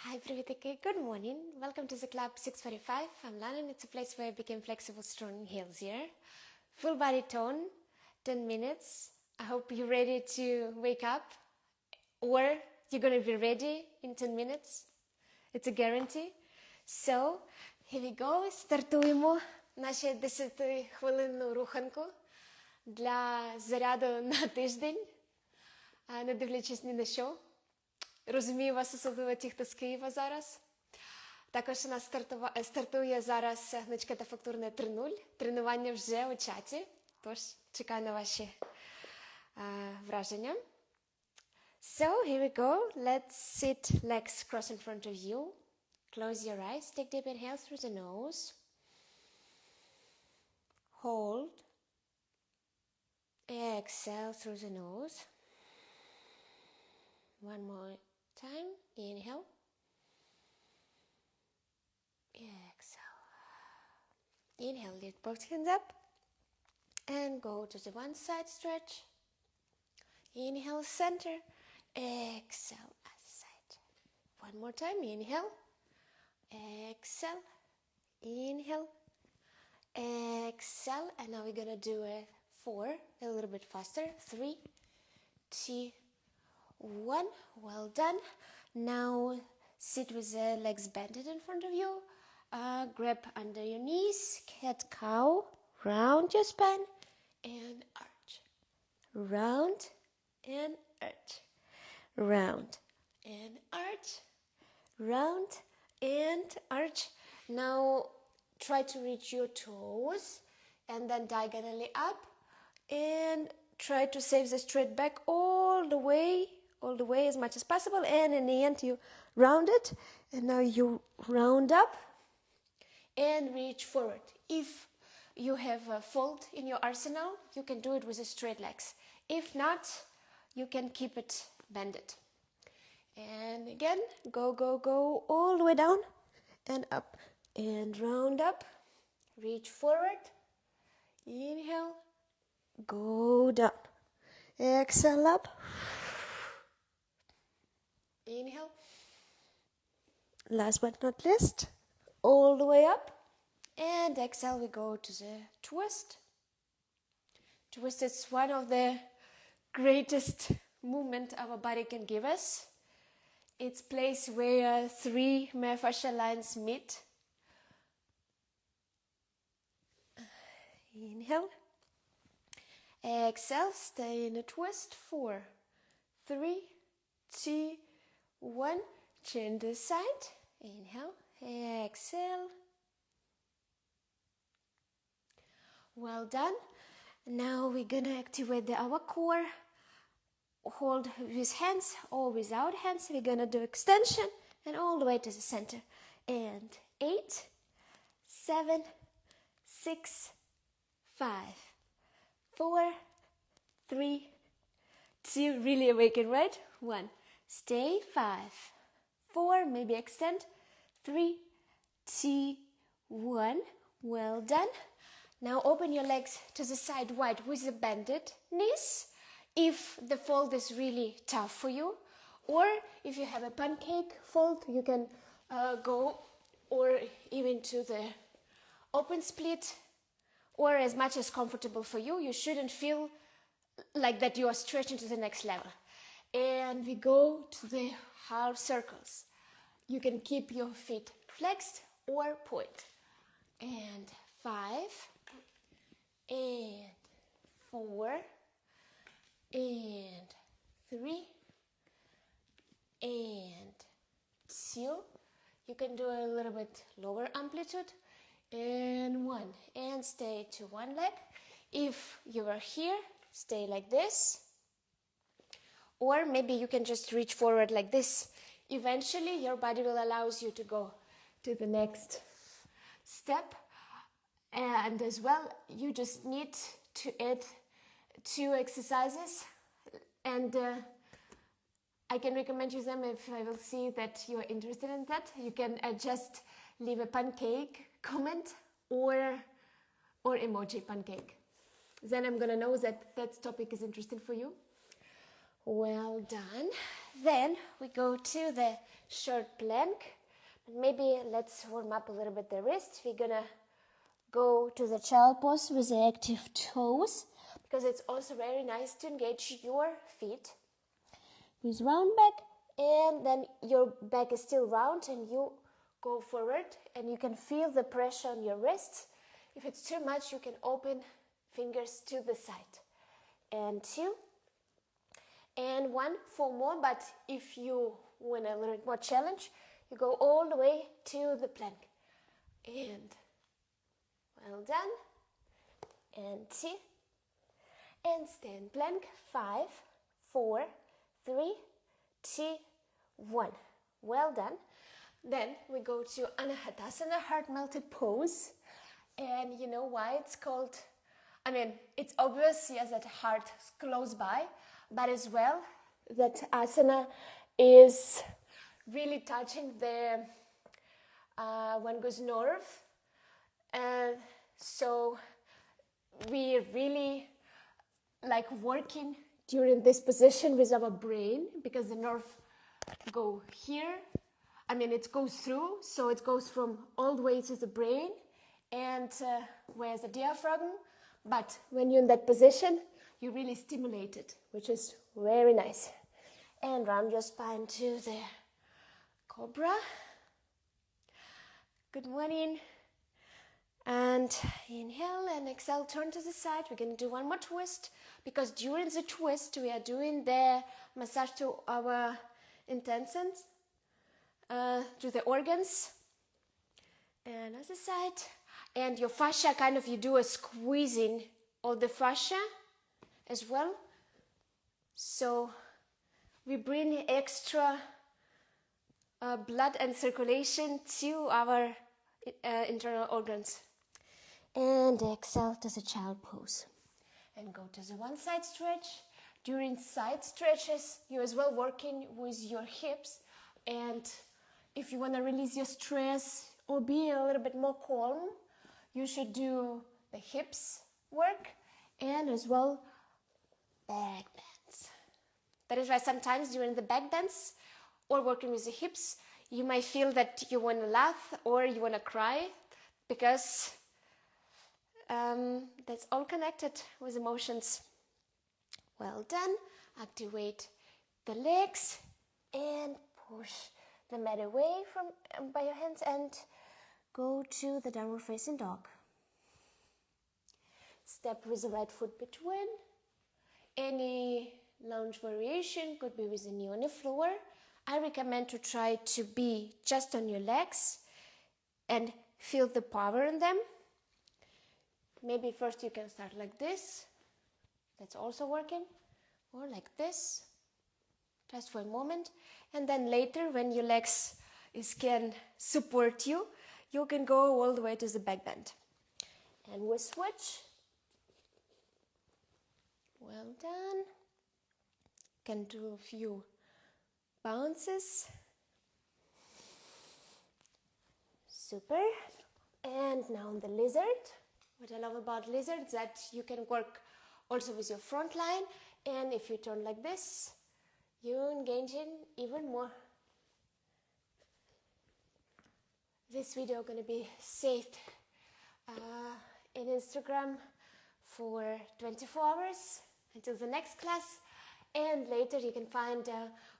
Hi, привітики. Good morning. Welcome to the club 645. I'm Lana and it's a place where I became flexible, strong, and healthier. Full body tone, 10 minutes. I hope you're ready to wake up or you're going to be ready in 10 minutes. It's a guarantee. So, here we go. Стартуємо нашу 10-хвилинну руханку для заряду на тиждень, не дивлячись ні на що. Розумію вас, особливо ті, хто з Києва зараз. Також у нас стартує зараз гнучке та фактурне 3.0. Тренування вже у чаті, тож чекаю на ваші враження. So, here we go. Let's sit legs cross in front of you. Close your eyes. Take deep inhale through the nose. Hold. Exhale through the nose. One more time. Inhale. Exhale. Inhale, lift both hands up. And go to the one side stretch. Inhale, center. Exhale, other side. One more time. Inhale. Exhale. Inhale. Exhale. And now we're going to do it 4. A little bit faster. 3, 2, 1. Well done. Now sit with the legs bended in front of you. Grab under your knees. Cat-cow. Round your spine. And arch. Round and arch. Round and arch. Round and arch. Now try to reach your toes. And then diagonally up. And try to save the straight back all the way as much as possible, and in the end you round it, and now you round up and reach forward. If you have a fold in your arsenal, you can do it with the straight legs. If not, you can keep it bended. And again, go all the way down and up and round up, reach forward, inhale, go down, exhale up, inhale, last but not least, all the way up, and exhale, we go to the twist. Twist is one of the greatest movement our body can give us. It's place where 3 myofascial lines meet. Inhale. Exhale, stay in a twist. 4, 3, 2, 1. Chin to the side. Inhale. Exhale. Well done. Now we're gonna activate our core. Hold with hands or without hands. We're gonna do extension and all the way to the center. And 8, 7, 6, 5, 4, 3, 2, really awaken, right? 1, stay, 5, 4, maybe extend, 3, 2, 1, well done. Now open your legs to the side wide with the bended knees, if the fold is really tough for you, or if you have a pancake fold, you can go or even to the open split, or as much as comfortable for you. You shouldn't feel like that you are stretching to the next level. And we go to the half circles. You can keep your feet flexed or point. And 5, and 4, and 3, and 2. You can do a little bit lower amplitude. And 1, and stay to one leg. If you are here, stay like this, or maybe you can just reach forward like this. Eventually your body will allow you to go to the next step, and as well you just need to add 2 exercises, and I can recommend you them if I will see that you are interested in that. You can just leave a pancake comment or emoji pancake. Then I'm gonna know that that topic is interesting for you. Well done. Then we go to the short plank. Maybe let's warm up a little bit the wrist. We're gonna go to the child pose with the active toes, because it's also very nice to engage your feet. With round back, and then your back is still round and you go forward and you can feel the pressure on your wrists. If it's too much, you can open fingers to the side. And 2 and 1, 4 more, but if you want a little bit more challenge, you go all the way to the plank. And well done. And 2 and stand plank. 5, 4, 3, 2, 1. Well done. Then we go to Anahatasana, heart melted pose. And you know why it's called, it's obvious, yes, that heart is close by, but as well that asana is really touching the vagus nerve. And so we really like working during this position with our brain, because the nerve go here. It goes through, so it goes from all the way to the brain and where's the diaphragm. But when you're in that position, you really stimulate it, which is very nice. And round your spine to the cobra. Good morning. And inhale and exhale, turn to the side. We're going to do one more twist, because during the twist we are doing the massage to our intestines, to the organs. And other side. And your fascia, you do a squeezing of the fascia as well. So we bring extra blood and circulation to our internal organs. And exhale to the child pose. And go to the one side stretch. During side stretches, you're as well working with your hips. And if you want to release your stress or be a little bit more calm, you should do the hips work and as well back bends. That is why sometimes during the back bends or working with the hips, you might feel that you want to laugh or you want to cry, because that's all connected with emotions. Well done. Activate the legs and push the mat away from by your hands and go to the downward facing dog. Step with the right foot between. Any lunge variation could be with the knee on the floor. I recommend to try to be just on your legs and feel the power in them. Maybe first you can start like this. That's also working. Or like this. Just for a moment. And then later, when your legs can support you, you can go all the way to the back bend. And we'll switch. Well done. Can do a few bounces. Super. And now on the lizard. What I love about lizard is that you can work also with your front line. And if you turn like this, you're engaging even more. This video is going to be saved in Instagram for 24 hours until the next class. And later you can find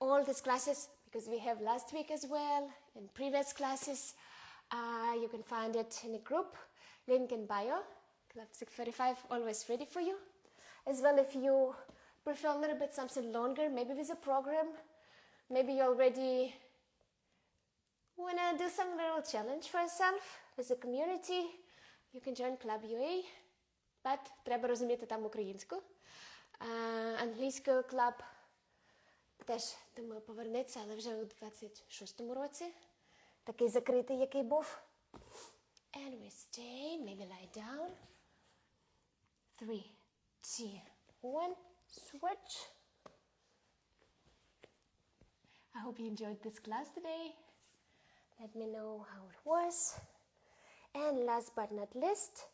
all these classes, because we have last week as well, and previous classes. You can find it in a group, link in bio, Club 645, always ready for you. As well, if you prefer a little bit something longer, maybe with a program, maybe you already want to do some little challenge for yourself with the community, you can join Club UA, but треба розуміти там українську. Англійський клуб теж, думаю, повернеться, але вже у 26-му році. Такий закритий, який був. And we stay, maybe lie down. 3, 2, 1, switch. I hope you enjoyed this class today. Let me know how it was. And last but not least,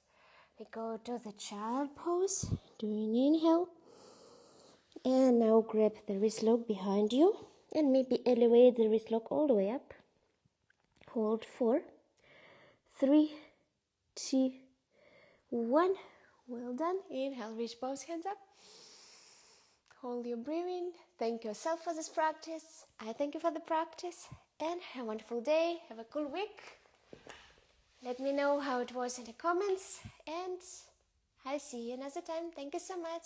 we go to the child pose, doing inhale. And now grab the wrist lock behind you And maybe elevate the wrist lock all the way up. Hold 4, 3, 2, 1. Well done. Inhale, reach both hands up. Hold your breathing. Thank yourself for this practice. I thank you for the practice. And have a wonderful day. Have a cool week. Let me know how it was in the comments. And I'll see you another time. Thank you so much.